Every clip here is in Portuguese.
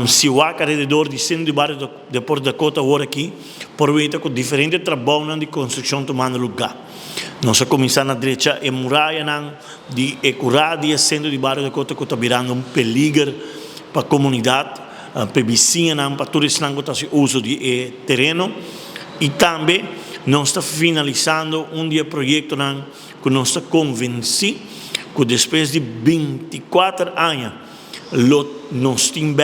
Siwak alrededor di centro di bairro de Port Dakota ora aqui, por vita com diferentes trabalhos de construção tomando lugar. Nós começamos na direita e muralha de curado e centro de bairro de Dakota que está virando peligro para a comunidade, para vizinha, para todos que estão uso de terreno. E também nós estamos finalizando projeto que nós estamos convencidos que depois de 24 anos nós temos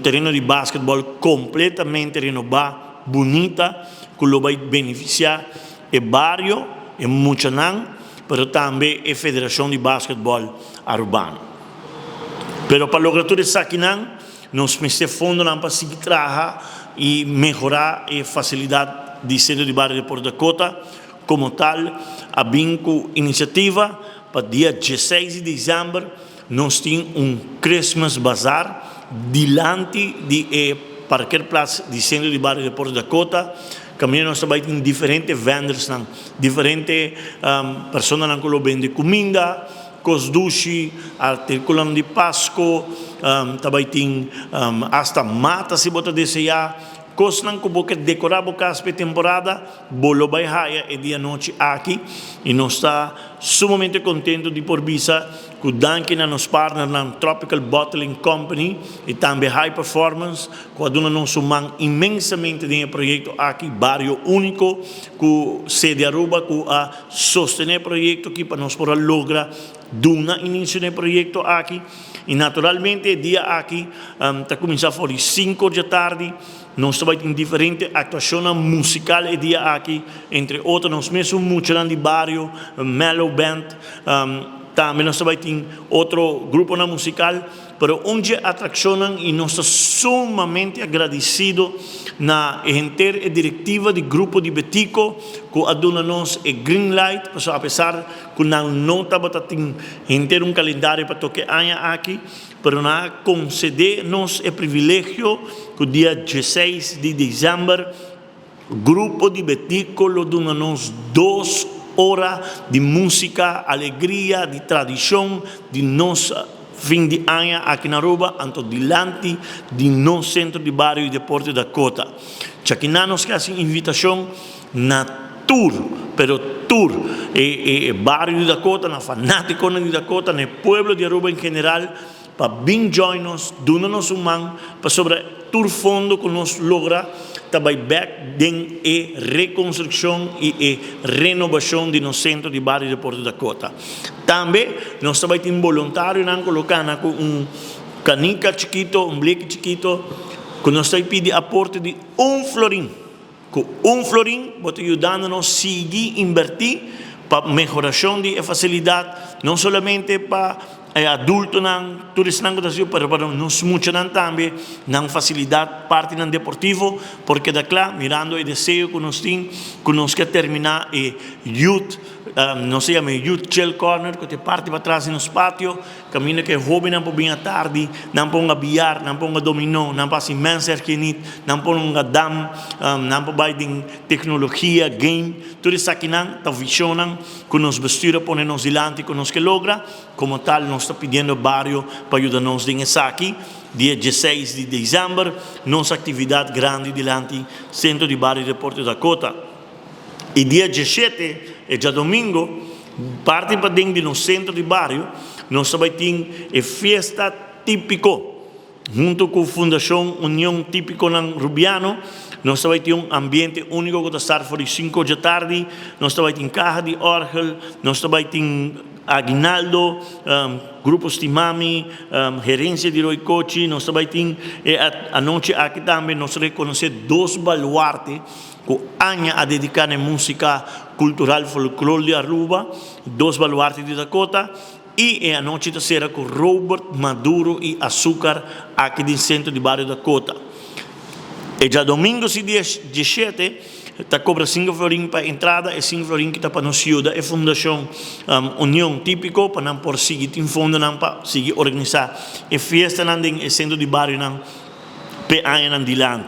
terreno de basquetebol completamente renovado, bonita, que vai beneficiar o bairro, e Muchanan, mas também a Federação de Basquetebol Urbano. Pero para lograr tudo isso aqui, nós precisamos de fundo para seguir trabalhar e melhorar a facilidade de centro de bairro de Port Dakota. Como tal, a iniciativa para dia 16 de dezembro, nós temos Christmas Bazaar diante de qualquer praça de centro de bairro de Port Dakota. Caminho nós também temos diferentes vendors, diferentes pessoas que vendem comida, cosdushi, articulam de Páscoa, também tem hasta mata se bota desejar. Coisas que você decorar a casa para a temporada, bolo vai raia e dia noite aqui, e nós está sumamente contente de por visa que danke na nos partner na Tropical Bottling Company e também High Performance, que nós sumam imensamente de projeto aqui, barrio único, que sede Aruba, que a sostener projeto aqui para nós poder lograr duna início do projeto aqui. E naturalmente dia aqui está começando a fora 5 da tarde. Nós também temos diferentes atuações musicais e dia aqui, entre outros, nós mesmos muitos de bairro, Mellow Band, também nós também temos outro grupo musical, mas onde atracionam e nós estamos sumamente agradecidos na inteira diretiva do grupo de Betico, que aduna-nos a green light, apesar que não estava inteiro calendário para tocar aqui, mas nós conceder-nos o privilégio que o dia 16 de dezembro, o grupo de Betico dona-nos 2 horas de música, alegria, de tradição, de nossa fim de ano aqui na Aruba, anto diante de nosso centro de bairro de Port Dakota. Aqui nos faz invitação na tour, pero tour, bairro de Dakota, na fanático de Dakota, no pueblo de Aruba em geral, para vir join-nos, dona-nos mão, para sobre tour fundo que nós logra também back den reconstrução e renovação de nosso centro de bairro de Port Dakota. Também nós também temos voluntários colocando com canica chiquito, bleque chiquito, que nós estamos pedindo aporte de $1. Com $1, pode ajudar-nos a seguir invertir para melhoração de facilidade, não somente para adulto turis nang Brasil, pero para nós muitos também na facilidade parte do deportivo, porque da lá mirando o desejo que nós temos, que nós quer terminar youth, não se chama youth chill corner, que te parte para trás nos pátio, caminho que jovem não pode vir à tarde, não pode bilhar, não pode dominó, não pode imensa erquinit, não pode dam, não pode tecnologia, game, tudo isso aqui não, tá visionam, que nos vestura põe nos dilante, que nos que logra, como tal nós está pedindo ao barrio para ajudar-nos nisso aqui. Dia 16 de dezembro, nossa atividade grande diante do centro de bairro de Port Dakota. E dia 17, é já domingo, parte para dentro do centro de bairro, nós também temos a festa típico, junto com a Fundação União Típico Rubiano. Nós também temos ambiente único que está por 5 da tarde, nós também temos carro de orgel, nós também temos Aguinaldo, grupos Timami, gerência de Roy Cochi, nós também temos a noite aqui também, nós reconhecemos 2 baluartes que Anya a dedicar a música cultural folclore de Aruba, 2 baluartes de Dakota, e a noite terceira com Robert Maduro e Açúcar aqui do centro de bairro Dakota. E já domingo, dia 17, está cobra $5 para a entrada e $5 que está para nos ajudar a Fundação União Típico para não por seguir em fundo para seguir organizar a festa no centro de bairro para ano adiante.